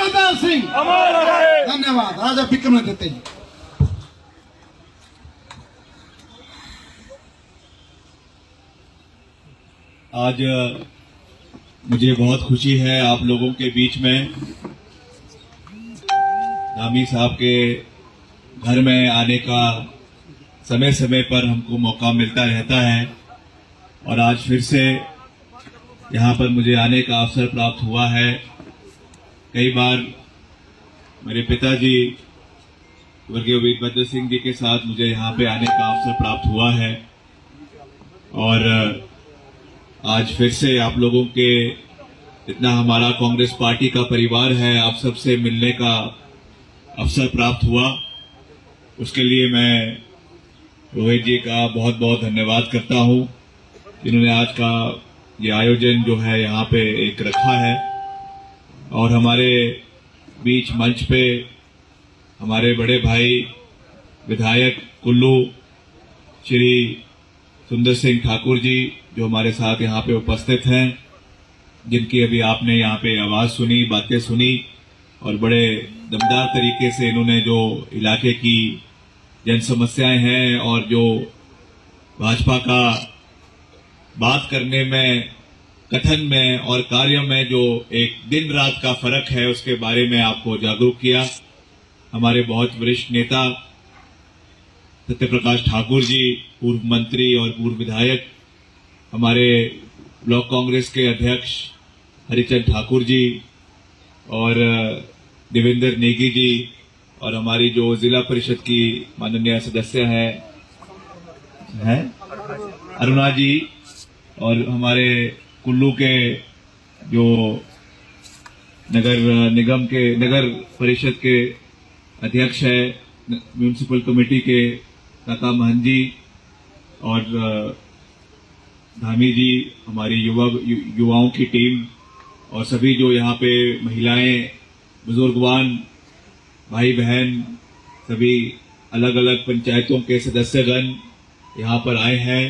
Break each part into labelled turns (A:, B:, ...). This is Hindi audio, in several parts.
A: प्रताप सिंह
B: अमर रहे।
A: धन्यवाद। राजा विक्रमादित्य जी।
C: आज मुझे बहुत खुशी है आप लोगों के बीच में धामी साहब के घर में आने का समय समय पर हमको मौका मिलता रहता है और आज फिर से यहाँ पर मुझे आने का अवसर प्राप्त हुआ है। कई बार मेरे पिताजी स्वर्गीय वीरभद्र सिंह जी के साथ मुझे यहाँ पे आने का अवसर प्राप्त हुआ है और आज फिर से आप लोगों के इतना हमारा कांग्रेस पार्टी का परिवार है, आप सबसे मिलने का अवसर प्राप्त हुआ। उसके लिए मैं रोहित जी का बहुत बहुत धन्यवाद करता हूं जिन्होंने आज का ये आयोजन जो है यहाँ पे एक रखा है और हमारे बीच मंच पे हमारे बड़े भाई विधायक कुल्लू श्री सुंदर सिंह ठाकुर जी जो हमारे साथ यहाँ पे उपस्थित हैं, जिनकी अभी आपने यहाँ पे आवाज सुनी, बातें सुनी और बड़े दमदार तरीके से इन्होंने जो इलाके की जन समस्याएं हैं और जो भाजपा का बात करने में, कथन में और कार्य में जो एक दिन रात का फर्क है उसके बारे में आपको जागरूक किया। हमारे बहुत वरिष्ठ नेता सत्य प्रकाश ठाकुर जी, पूर्व मंत्री और पूर्व विधायक, हमारे ब्लॉक कांग्रेस के अध्यक्ष हरिचंद ठाकुर जी और देवेंद्र नेगी जी और हमारी जो जिला परिषद की माननीय सदस्य हैं अरुणा जी और हमारे कुल्लू के जो नगर परिषद के अध्यक्ष है, म्यूनिसिपल कमेटी के काका महन जी और धामी जी, हमारी युवाओं की टीम और सभी जो यहाँ पे महिलाएं, बुजुर्गवान, भाई बहन, सभी अलग अलग पंचायतों के सदस्यगण यहाँ पर आए हैं।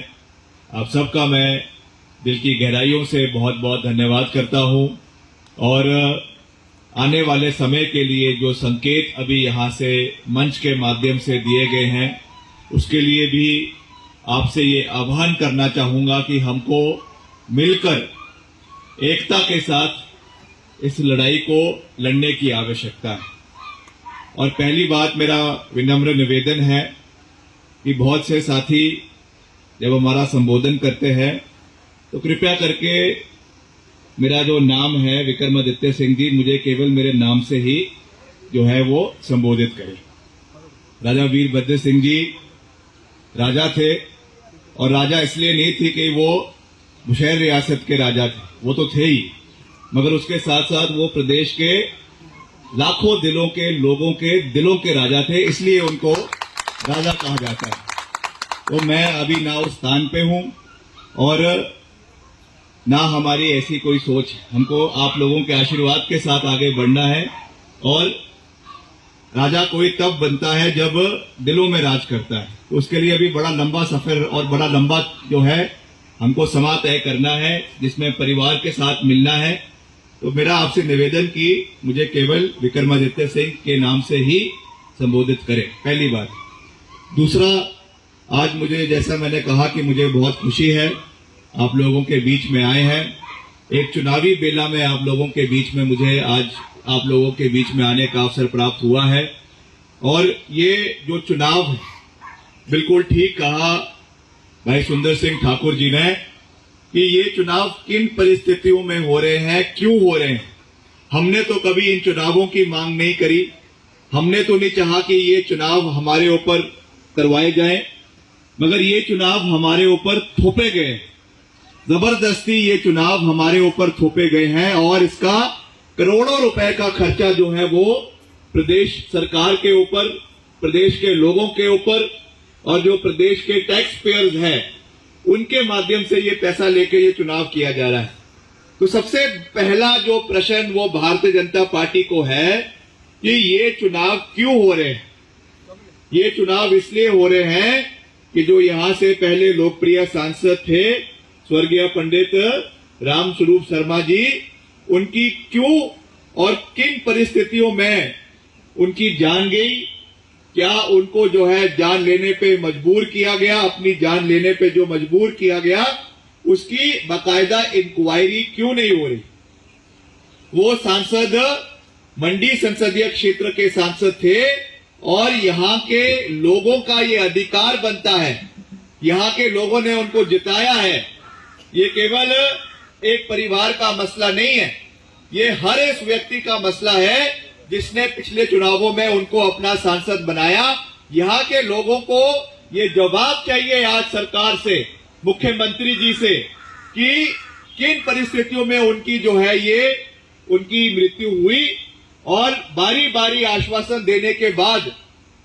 C: आप सबका मैं दिल की गहराइयों से बहुत बहुत धन्यवाद करता हूँ और आने वाले समय के लिए जो संकेत अभी यहाँ से मंच के माध्यम से दिए गए हैं उसके लिए भी आपसे ये आह्वान करना चाहूंगा कि हमको मिलकर एकता के साथ इस लड़ाई को लड़ने की आवश्यकता है। और पहली बात मेरा विनम्र निवेदन है कि बहुत से साथी जब हमारा संबोधन करते हैं तो कृपया करके मेरा जो नाम है विक्रमादित्य सिंह जी, मुझे केवल मेरे नाम से ही जो है वो संबोधित करें। राजा वीरभद्र सिंह जी राजा थे और राजा इसलिए नहीं थी कि वो बुशहर रियासत के राजा थे, वो तो थे ही, मगर उसके साथ साथ वो प्रदेश के लाखों दिलों के लोगों के दिलों के राजा थे, इसलिए उनको राजा कहा जाता है। तो मैं अभी ना उस स्थान पे हूं और ना हमारी ऐसी कोई सोच है। हमको आप लोगों के आशीर्वाद के साथ आगे बढ़ना है और राजा कोई तब बनता है जब दिलों में राज करता है। तो उसके लिए अभी बड़ा लंबा सफर और बड़ा लंबा जो है हमको समा तय करना है, जिसमें परिवार के साथ मिलना है। तो मेरा आपसे निवेदन कि मुझे केवल विक्रमादित्य सिंह के नाम से ही संबोधित करें, पहली बात। दूसरा, आज मुझे, जैसा मैंने कहा कि मुझे बहुत खुशी है आप लोगों के बीच में आए हैं। एक चुनावी बेला में आप लोगों के बीच में मुझे आज आप लोगों के बीच में आने का अवसर प्राप्त हुआ है और ये जो चुनाव है, बिल्कुल ठीक कहा भाई सुंदर सिंह ठाकुर जी ने कि ये चुनाव किन परिस्थितियों में हो रहे हैं, क्यों हो रहे हैं। हमने तो कभी इन चुनावों की मांग नहीं करी, हमने तो नहीं चाहा कि ये चुनाव हमारे ऊपर करवाए जाएं, मगर ये चुनाव हमारे ऊपर थोपे गए, जबरदस्ती ये चुनाव हमारे ऊपर थोपे गए हैं और इसका करोड़ों रुपए का खर्चा जो है वो प्रदेश सरकार के ऊपर, प्रदेश के लोगों के ऊपर और जो प्रदेश के टैक्स पेयर्स हैं उनके माध्यम से ये पैसा लेके ये चुनाव किया जा रहा है। तो सबसे पहला जो प्रश्न वो भारतीय जनता पार्टी को है कि ये चुनाव क्यों हो रहे हैं। ये चुनाव इसलिए हो रहे हैं कि जो यहां से पहले लोकप्रिय सांसद थे स्वर्गीय पंडित राम स्वरूप शर्मा जी, उनकी क्यों और किन परिस्थितियों में उनकी जान गई, क्या उनको जो है जान लेने पे मजबूर किया गया, अपनी जान लेने पे जो मजबूर किया गया, उसकी बाकायदा इंक्वायरी क्यों नहीं हो रही। वो सांसद मंडी संसदीय क्षेत्र के सांसद थे और यहां के लोगों का ये अधिकार बनता है, यहां के लोगों ने उनको जिताया है। ये केवल एक परिवार का मसला नहीं है, ये हर इस व्यक्ति का मसला है जिसने पिछले चुनावों में उनको अपना सांसद बनाया। यहां के लोगों को ये जवाब चाहिए आज सरकार से, मुख्यमंत्री जी से, कि किन परिस्थितियों में उनकी जो है ये उनकी मृत्यु हुई। और बारी बारी आश्वासन देने के बाद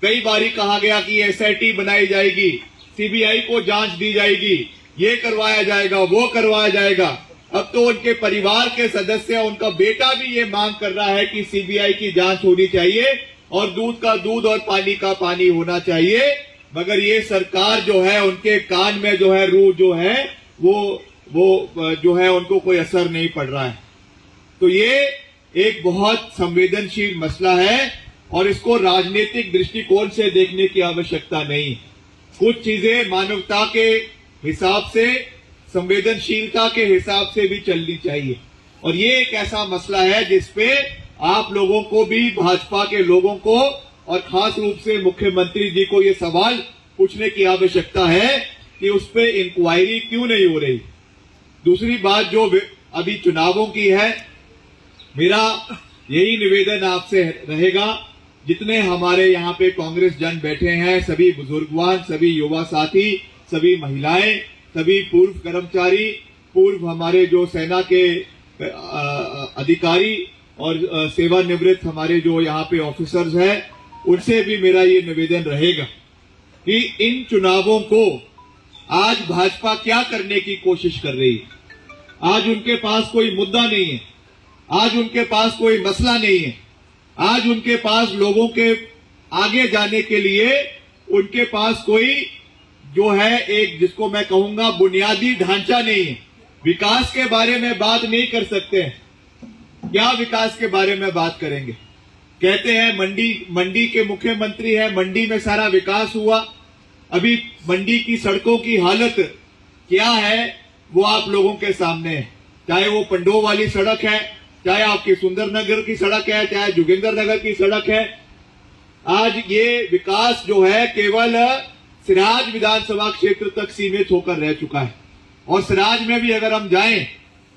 C: कई बारी कहा गया कि एसआईटी बनाई जाएगी, सीबीआई को जांच दी जाएगी, ये करवाया जाएगा, वो करवाया जाएगा। अब तो उनके परिवार के सदस्य, उनका बेटा भी ये मांग कर रहा है कि सीबीआई की जांच होनी चाहिए और दूध का दूध और पानी का पानी होना चाहिए। मगर ये सरकार जो है, उनके कान में जो है रूह जो है वो जो है उनको कोई असर नहीं पड़ रहा है। तो ये एक बहुत संवेदनशील मसला है और इसको राजनीतिक दृष्टिकोण से देखने की आवश्यकता नहीं। कुछ चीजें मानवता के हिसाब से, संवेदनशीलता के हिसाब से भी चलनी चाहिए। और ये एक ऐसा मसला है जिसपे आप लोगों को भी, भाजपा के लोगों को और खास रूप से मुख्यमंत्री जी को ये सवाल पूछने की आवश्यकता है कि उस पर इंक्वायरी क्यों नहीं हो रही। दूसरी बात जो अभी चुनावों की है, मेरा यही निवेदन आपसे रहेगा, जितने हमारे यहाँ पे कांग्रेस जन बैठे हैं, सभी बुजुर्गवान, सभी युवा साथी, सभी महिलाएं, सभी पूर्व कर्मचारी, पूर्व हमारे जो सेना के अधिकारी और सेवानिवृत्त हमारे जो यहाँ पे ऑफिसर्स हैं, उनसे भी मेरा ये निवेदन रहेगा कि इन चुनावों को आज भाजपा क्या करने की कोशिश कर रही है। आज उनके पास कोई मुद्दा नहीं है, आज उनके पास कोई मसला नहीं है, आज उनके पास लोगों के आगे जाने के लिए उनके पास कोई जो है एक, जिसको मैं कहूंगा, बुनियादी ढांचा नहीं है। विकास के बारे में बात नहीं कर सकते हैं। क्या विकास के बारे में बात करेंगे? कहते हैं मंडी के मुख्यमंत्री है, मंडी में सारा विकास हुआ। अभी मंडी की सड़कों की हालत क्या है वो आप लोगों के सामने है। चाहे वो पंडो वाली सड़क है, चाहे आपकी सुंदरनगर की सड़क है, चाहे जोगिंदर नगर की सड़क है। आज ये विकास जो है केवल सिराज विधानसभा क्षेत्र तक सीमित होकर रह चुका है। और सिराज में भी अगर हम जाएं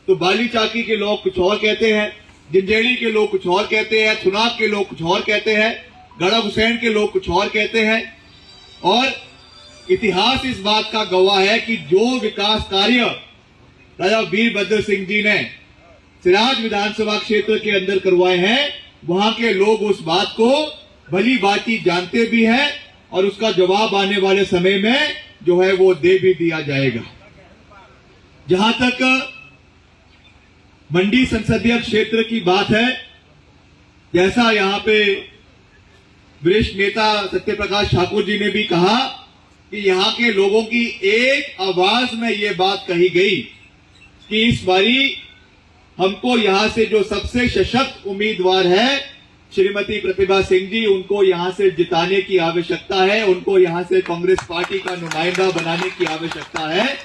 C: तो बाली चाकी के लोग कुछ और कहते हैं, जिंजेड़ी के लोग कुछ और कहते हैं, थुनाग के लोग कुछ और कहते हैं, गढ़ा हुसैन के लोग कुछ और कहते हैं। और इतिहास इस बात का गवाह है कि जो विकास कार्य राजा वीरभद्र सिंह जी ने सिराज विधानसभा क्षेत्र के अंदर करवाए हैं, वहां के लोग उस बात को भली भांति जानते भी हैं और उसका जवाब आने वाले समय में जो है वो दे भी दिया जाएगा। जहां तक मंडी संसदीय क्षेत्र की बात है, जैसा यहां पे वरिष्ठ नेता सत्यप्रकाश ठाकुर जी ने भी कहा कि यहां के लोगों की एक आवाज में ये बात कही गई कि इस बारी हमको यहां से जो सबसे सशक्त उम्मीदवार है श्रीमती प्रतिभा सिंह जी, उनको यहां से जिताने की आवश्यकता है, उनको यहां से कांग्रेस पार्टी का नुमाइंदा बनाने की आवश्यकता है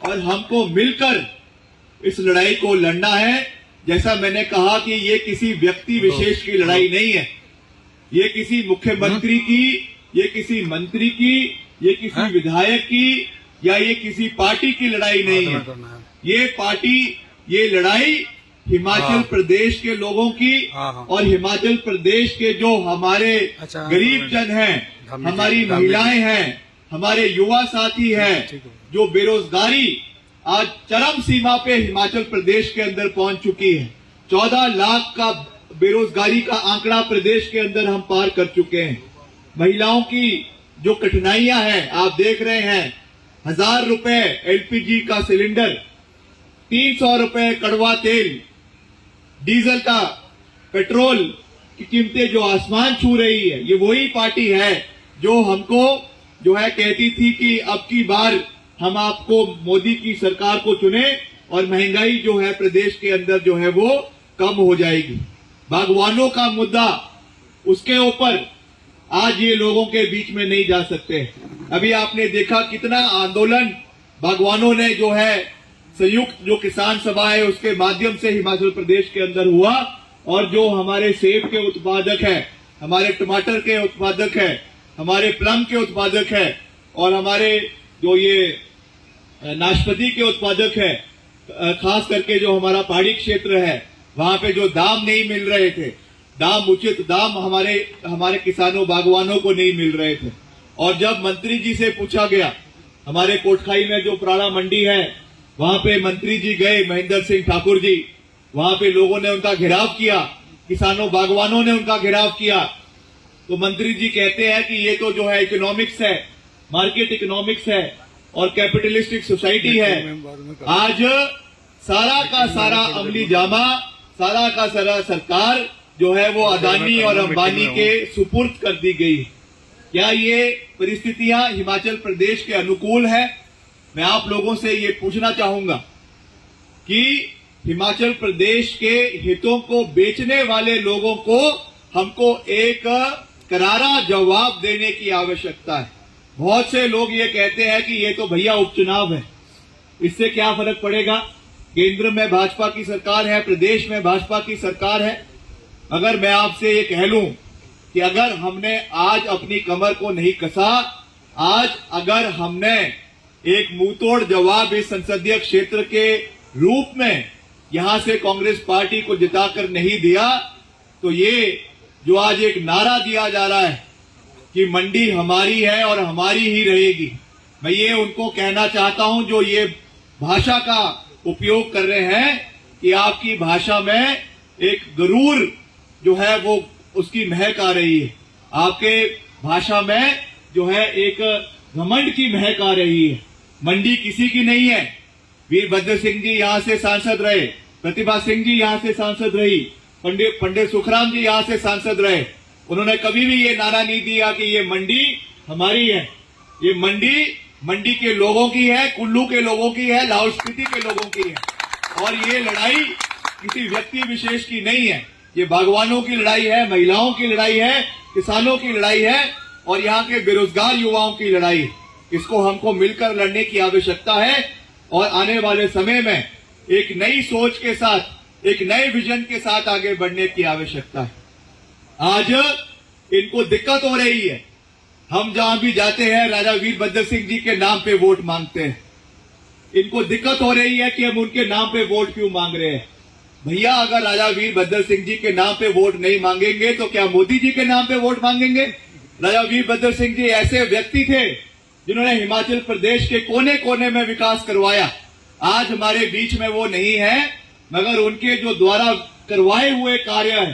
C: और हमको मिलकर इस लड़ाई को लड़ना है। जैसा मैंने कहा कि ये किसी व्यक्ति विशेष की लड़ाई नहीं है, ये किसी मुख्यमंत्री की, ये किसी मंत्री की, ये किसी विधायक की या ये किसी पार्टी की लड़ाई नहीं है। ये पार्टी, ये लड़ाई हिमाचल प्रदेश के लोगों की और हिमाचल प्रदेश के जो हमारे गरीब जन हैं, हमारी महिलाएं हैं, हमारे युवा साथी हैं, जो बेरोजगारी आज चरम सीमा पे हिमाचल प्रदेश के अंदर पहुंच चुकी है। 14 लाख का बेरोजगारी का आंकड़ा प्रदेश के अंदर हम पार कर चुके हैं। महिलाओं की जो कठिनाइयां हैं आप देख रहे हैं, 1000 रुपए एलपीजी का सिलेंडर, 300 रुपए कड़वा तेल, डीजल का, पेट्रोल की कीमतें जो आसमान छू रही है। ये वही पार्टी है जो हमको जो है कहती थी कि अब की बार हम आपको, मोदी की सरकार को चुने और महंगाई जो है प्रदेश के अंदर जो है वो कम हो जाएगी। बागवानों का मुद्दा, उसके ऊपर आज ये लोगों के बीच में नहीं जा सकते। अभी आपने देखा कितना आंदोलन बागवानों ने जो है संयुक्त जो किसान सभा है उसके माध्यम से हिमाचल प्रदेश के अंदर हुआ, और जो हमारे सेब के उत्पादक है, हमारे टमाटर के उत्पादक है, हमारे प्लम के उत्पादक है, और हमारे जो ये नाशपाती के उत्पादक है, खास करके जो हमारा पहाड़ी क्षेत्र है वहां पे जो दाम नहीं मिल रहे थे, दाम उचित दाम हमारे किसानों बागवानों को नहीं मिल रहे थे। और जब मंत्री जी से पूछा गया, हमारे कोटखाई में जो प्राड़ा मंडी है वहां पे मंत्री जी गए, महेंद्र सिंह ठाकुर जी, वहां पे लोगों ने उनका घेराव किया, किसानों बागवानों ने उनका घेराव किया, तो मंत्री जी कहते हैं कि ये तो जो है इकोनॉमिक्स है, मार्केट इकोनॉमिक्स है और कैपिटलिस्टिक सोसाइटी है। आज सारा का सारा अमली जामा, सारा का सारा सरकार जो है वो अदानी और अंबानी के सुपुर्द कर दी गई। क्या ये परिस्थितियां हिमाचल प्रदेश के अनुकूल है? मैं आप लोगों से ये पूछना चाहूंगा कि हिमाचल प्रदेश के हितों को बेचने वाले लोगों को हमको एक करारा जवाब देने की आवश्यकता है। बहुत से लोग ये कहते हैं कि ये तो भैया उपचुनाव है, इससे क्या फर्क पड़ेगा? केंद्र में भाजपा की सरकार है, प्रदेश में भाजपा की सरकार है। अगर मैं आपसे ये कह लूं कि अगर हमने आज अपनी कमर को नहीं कसा, आज अगर हमने एक मुंहतोड़ जवाब इस संसदीय क्षेत्र के रूप में यहां से कांग्रेस पार्टी को जिताकर नहीं दिया, तो ये जो आज एक नारा दिया जा रहा है कि मंडी हमारी है और हमारी ही रहेगी, मैं ये उनको कहना चाहता हूं जो ये भाषा का उपयोग कर रहे हैं कि आपकी भाषा में एक गरूर जो है वो उसकी महक आ रही है, आपके भाषा में जो है एक घमंड की महक आ रही है। मंडी किसी की नहीं है। वीरभद्र सिंह जी यहां से सांसद रहे, प्रतिभा सिंह जी यहां से सांसद रही, पंडित सुखराम जी यहां से सांसद रहे। उन्होंने कभी भी ये नारा नहीं दिया कि ये मंडी हमारी है। ये मंडी के लोगों की है, कुल्लू के लोगों की है, लाहौल स्पीति के लोगों की है। और ये लड़ाई किसी व्यक्ति विशेष की नहीं है, ये बागवानों की लड़ाई है, महिलाओं की लड़ाई है, किसानों की लड़ाई है और यहाँ के बेरोजगार युवाओं की लड़ाई है। इसको हमको मिलकर लड़ने की आवश्यकता है और आने वाले समय में एक नई सोच के साथ, एक नए विजन के साथ आगे बढ़ने की आवश्यकता है। आज इनको दिक्कत हो रही है, हम जहां भी जाते हैं राजा वीरभद्र सिंह जी के नाम पे वोट मांगते हैं। इनको दिक्कत हो रही है कि हम उनके नाम पे वोट क्यों मांग रहे हैं। भैया अगर राजा वीरभद्र सिंह जी के नाम पे वोट नहीं मांगेंगे तो क्या मोदी जी के नाम पे वोट मांगेंगे? राजा वीरभद्र सिंह जी ऐसे व्यक्ति थे जिन्होंने हिमाचल प्रदेश के कोने कोने में विकास करवाया। आज हमारे बीच में वो नहीं है, मगर उनके जो द्वारा करवाए हुए कार्य है,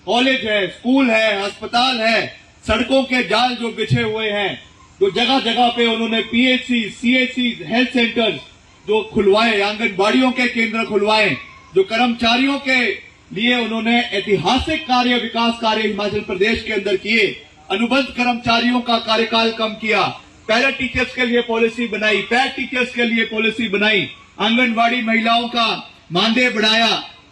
C: कॉलेज है, स्कूल है, अस्पताल है, सड़कों के जाल जो बिछे हुए हैं, जो जगह जगह पे उन्होंने पीएचसी, सीएचसी, हेल्थ सेंटर्स जो खुलवाए, आंगनबाड़ियों के केंद्र खुलवाए, जो कर्मचारियों के लिए उन्होंने ऐतिहासिक कार्य, विकास कार्य हिमाचल प्रदेश के अंदर किए। अनुबंध कर्मचारियों का कार्यकाल कम किया, पैरा टीचर्स के लिए पॉलिसी बनाई, पैड टीचर्स के लिए पॉलिसी बनाई, आंगनबाड़ी महिलाओं का मानदेय बढ़ाया।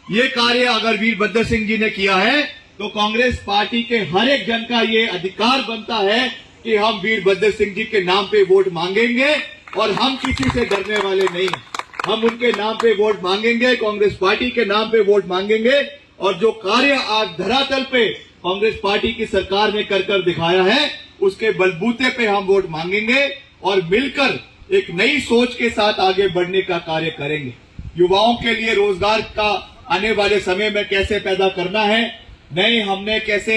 C: ये कार्य अगर वीरभद्र सिंह जी ने किया है तो कांग्रेस पार्टी के हर एक जन का ये अधिकार बनता है कि हम वीरभद्र सिंह जी के नाम पे वोट मांगेंगे और हम किसी से डरने वाले नहीं। हम उनके नाम पे वोट मांगेंगे, कांग्रेस पार्टी के नाम पे वोट मांगेंगे और जो कार्य आज धरातल पे कांग्रेस पार्टी की सरकार ने कर दिखाया है उसके बलबूते पे हम वोट मांगेंगे और मिलकर एक नई सोच के साथ आगे बढ़ने का कार्य करेंगे। युवाओं के लिए रोजगार का आने वाले समय में कैसे पैदा करना है, नए हमने कैसे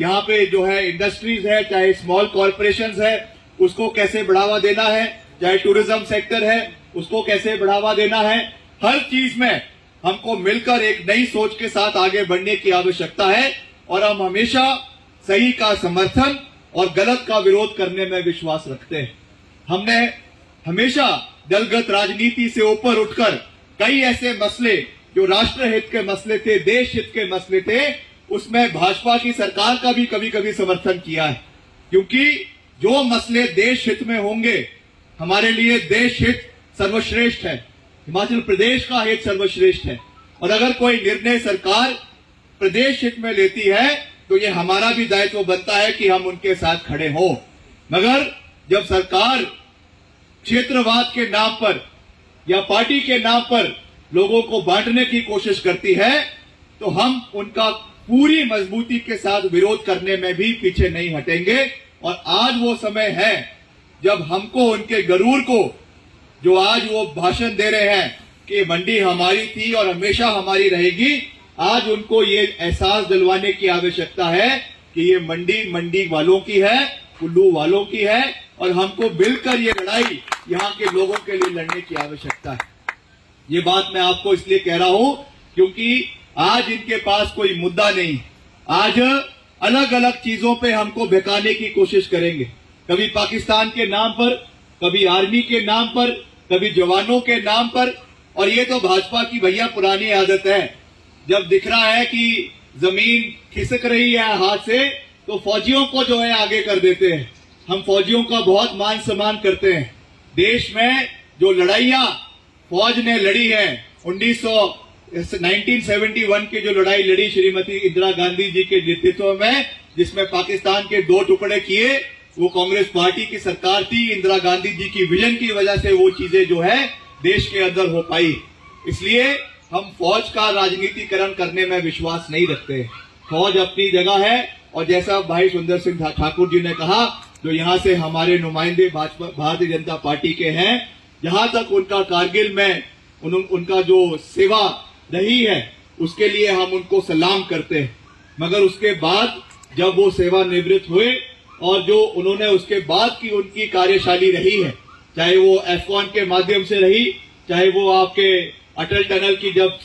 C: यहाँ पे जो है इंडस्ट्रीज है, चाहे स्मॉल कॉर्पोरेशंस है, उसको कैसे बढ़ावा देना है, चाहे टूरिज्म सेक्टर है उसको कैसे बढ़ावा देना है। हर चीज में हमको मिलकर एक नई सोच के साथ आगे बढ़ने की आवश्यकता है और हम हमेशा सही का समर्थन और गलत का विरोध करने में विश्वास रखते हैं। हमने हमेशा दलगत राजनीति से ऊपर उठकर कई ऐसे मसले जो राष्ट्र हित के मसले थे, देश हित के मसले थे, उसमें भाजपा की सरकार का भी कभी कभी समर्थन किया है, क्योंकि जो मसले देश हित में होंगे, हमारे लिए देश हित सर्वश्रेष्ठ है, हिमाचल प्रदेश का हित सर्वश्रेष्ठ है। और अगर कोई निर्णय सरकार प्रदेश हित में लेती है तो ये हमारा भी दायित्व बनता है कि हम उनके साथ खड़े हों। मगर जब सरकार क्षेत्रवाद के नाम पर या पार्टी के नाम पर लोगों को बांटने की कोशिश करती है तो हम उनका पूरी मजबूती के साथ विरोध करने में भी पीछे नहीं हटेंगे। और आज वो समय है जब हमको उनके गरूर को, जो आज वो भाषण दे रहे हैं कि मंडी हमारी थी और हमेशा हमारी रहेगी, आज उनको ये एहसास दिलवाने की आवश्यकता है कि ये मंडी वालों की है, कुल्लू वालों की है और हमको मिलकर ये लड़ाई यहाँ के लोगों के लिए लड़ने की आवश्यकता है। ये बात मैं आपको इसलिए कह रहा हूं क्योंकि आज इनके पास कोई मुद्दा नहीं। आज अलग अलग चीजों पे हमको बहकाने की कोशिश करेंगे, कभी पाकिस्तान के नाम पर, कभी आर्मी के नाम पर, कभी जवानों के नाम पर। और ये तो भाजपा की भैया पुरानी आदत है, जब दिख रहा है कि जमीन खिसक रही है हाथ से तो फौजियों को जो है आगे कर देते हैं। हम फौजियों का बहुत मान सम्मान करते हैं। देश में जो लड़ाइयां फौज ने लड़ी है, 1971 की जो लड़ाई लड़ी श्रीमती इंदिरा गांधी जी के नेतृत्व में, जिसमें पाकिस्तान के 2 टुकड़े किए, वो कांग्रेस पार्टी की सरकार थी। इंदिरा गांधी जी की विजन की वजह से वो चीजें जो है देश के अंदर हो पाई। इसलिए हम फौज का राजनीतिकरण करने में विश्वास नहीं रखते। फौज अपनी जगह है और जैसा भाई सुंदर सिंह ठाकुर जी ने कहा, जो यहाँ से हमारे नुमाइंदे भारतीय जनता पार्टी के हैं, जहां तक उनका कारगिल में उनका जो सेवा रही है उसके लिए हम उनको सलाम करते हैं। मगर उसके बाद जब वो सेवानिवृत्त हुए और जो उन्होंने उसके बाद की उनकी कार्यशैली रही है, चाहे वो एफकॉन के माध्यम से रही, चाहे वो आपके अटल टनल की जब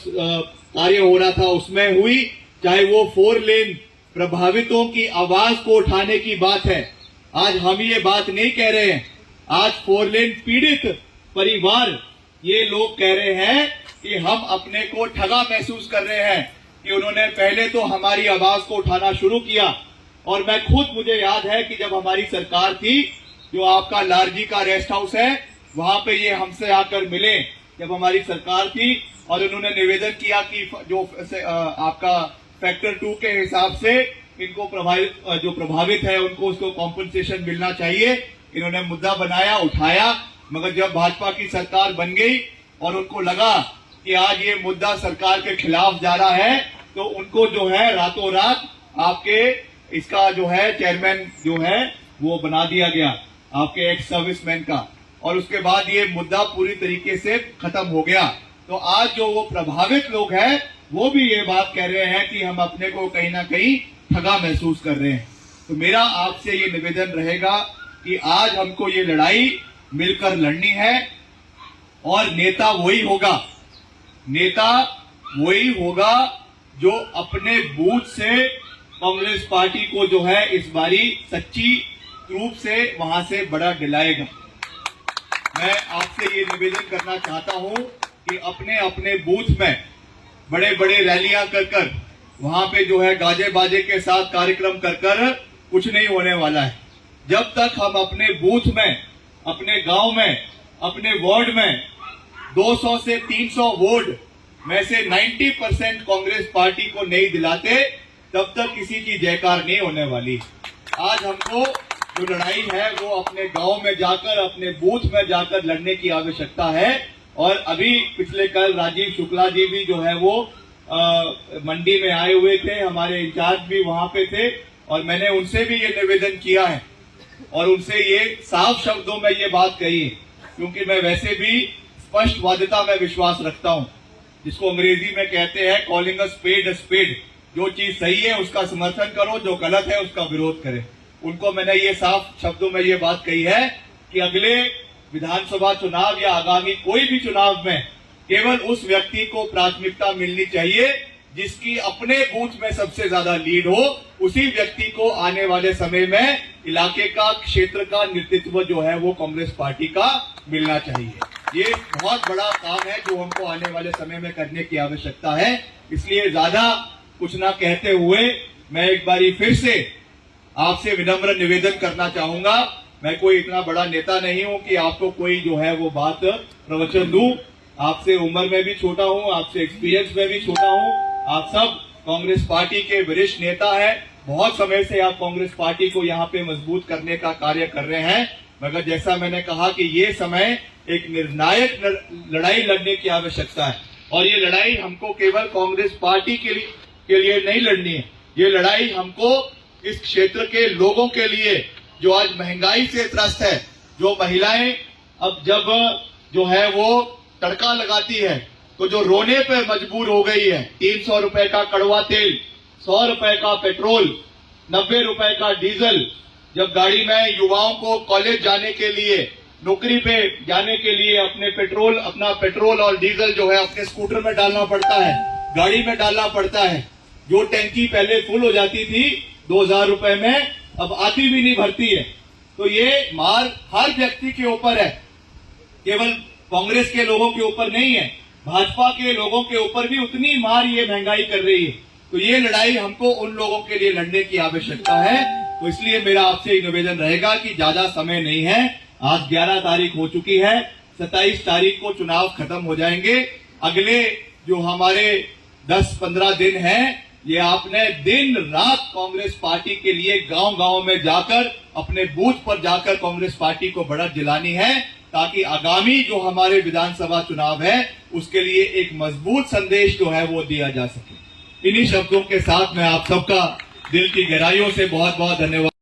C: कार्य हो रहा था उसमें हुई, चाहे वो 4 लेन प्रभावितों की आवाज को उठाने की बात है। आज हम ये बात नहीं कह रहे हैं, आज 4 लेन पीड़ित परिवार ये लोग कह रहे हैं कि हम अपने को ठगा महसूस कर रहे हैं कि उन्होंने पहले तो हमारी आवाज को उठाना शुरू किया। और मैं खुद, मुझे याद है कि जब हमारी सरकार थी, जो आपका लारजी का रेस्ट हाउस है, वहां पे ये हमसे आकर मिले जब हमारी सरकार थी और उन्होंने निवेदन किया कि जो आपका फैक्टर 2 के हिसाब से इनको जो प्रभावित है उनको उसको कॉम्पनसेशन मिलना चाहिए। इन्होंने मुद्दा बनाया, उठाया, मगर जब भाजपा की सरकार बन गई और उनको लगा कि आज ये मुद्दा सरकार के खिलाफ जा रहा है, तो उनको जो है रातों रात आपके इसका जो है चेयरमैन जो है वो बना दिया गया, आपके एक्स सर्विसमैन का। और उसके बाद ये मुद्दा पूरी तरीके से खत्म हो गया। तो आज जो वो प्रभावित लोग हैं वो भी ये बात कह रहे हैं कि हम अपने को कहीं ना कहीं ठगा महसूस कर रहे हैं। तो मेरा आपसे ये निवेदन रहेगा कि आज हमको ये लड़ाई मिलकर लड़नी है और नेता वही होगा जो अपने बूथ से कांग्रेस पार्टी को जो है इस बारी सच्ची रूप से वहां से बड़ा दिलाएगा। मैं आपसे ये निवेदन करना चाहता हूं कि अपने अपने बूथ में बड़े बड़े रैलियां कर वहां पे जो है गाजे बाजे के साथ कार्यक्रम कर कुछ नहीं होने वाला है। जब तक हम अपने बूथ में, अपने गांव में, अपने वार्ड में 200 से 300 वोट में से 90% कांग्रेस पार्टी को नहीं दिलाते, तब तक किसी की जयकार नहीं होने वाली। आज हमको जो लड़ाई है वो अपने गांव में जाकर, अपने बूथ में जाकर लड़ने की आवश्यकता है। और अभी पिछले कल राजीव शुक्ला जी भी जो है वो मंडी में आए हुए थे, हमारे इंचार्ज भी वहां पे थे, और मैंने उनसे भी ये निवेदन किया है और उनसे ये साफ शब्दों में ये बात कही है, क्योंकि मैं वैसे भी स्पष्टवादिता में विश्वास रखता हूं, जिसको अंग्रेजी में कहते हैं कॉलिंग अ स्पेड। जो चीज सही है उसका समर्थन करो, जो गलत है उसका विरोध करे। उनको मैंने ये साफ शब्दों में ये बात कही है कि अगले विधानसभा चुनाव या आगामी कोई भी चुनाव में केवल उस व्यक्ति को प्राथमिकता मिलनी चाहिए जिसकी अपने बूथ में सबसे ज्यादा लीड हो। उसी व्यक्ति को आने वाले समय में इलाके का, क्षेत्र का नेतृत्व जो है वो कांग्रेस पार्टी का मिलना चाहिए। ये बहुत बड़ा काम है जो हमको आने वाले समय में करने की आवश्यकता है। इसलिए ज्यादा कुछ ना कहते हुए मैं एक बारी फिर से आपसे विनम्र निवेदन करना चाहूंगा। मैं कोई इतना बड़ा नेता नहीं हूं कि आपको कोई जो है वो बात प्रवचन दूं। आपसे उम्र में भी छोटा हूं, आपसे एक्सपीरियंस में भी छोटा हूं। आप सब
B: कांग्रेस पार्टी के वरिष्ठ नेता हैं, बहुत समय से आप कांग्रेस पार्टी को यहाँ पे मजबूत करने का कार्य कर रहे हैं, मगर जैसा मैंने कहा कि ये समय एक निर्णायक लड़ाई लड़ने की आवश्यकता है और ये लड़ाई हमको केवल कांग्रेस पार्टी के लिए नहीं लड़नी है। ये लड़ाई हमको इस क्षेत्र के लोगों के लिए जो आज महंगाई से त्रस्त है, जो महिलाएं अब जब जो है वो तड़का लगाती है तो जो रोने पे मजबूर हो गई है। 300 रुपए का कड़वा तेल, 100 रुपए का पेट्रोल, 90 रुपए का डीजल, जब गाड़ी में युवाओं को कॉलेज जाने के लिए, नौकरी पे जाने के लिए अपना पेट्रोल और डीजल जो है अपने स्कूटर में डालना पड़ता है, गाड़ी में डालना पड़ता है। जो टैंकी पहले फुल हो जाती थी 2000 रुपए में, अब आती भी नहीं भरती है। तो ये मार हर व्यक्ति के ऊपर है, केवल कांग्रेस के लोगों के ऊपर नहीं है, भाजपा के लोगों के ऊपर भी उतनी मार ये महंगाई कर रही है। तो ये लड़ाई हमको उन लोगों के लिए लड़ने की आवश्यकता है। तो इसलिए मेरा आपसे निवेदन रहेगा कि ज्यादा समय नहीं है, आज 11 तारीख हो चुकी है, 27 तारीख को चुनाव खत्म हो जाएंगे। अगले जो हमारे 10-15 दिन हैं, ये आपने दिन रात कांग्रेस पार्टी के लिए गांव-गांव में जाकर, अपने बूथ पर जाकर कांग्रेस पार्टी को बढ़त दिलानी है, ताकि आगामी जो हमारे विधानसभा चुनाव है उसके लिए एक मजबूत संदेश जो है वो दिया जा सके। इन्हीं शब्दों के साथ मैं आप सबका दिल की गहराइयों से बहुत बहुत धन्यवाद।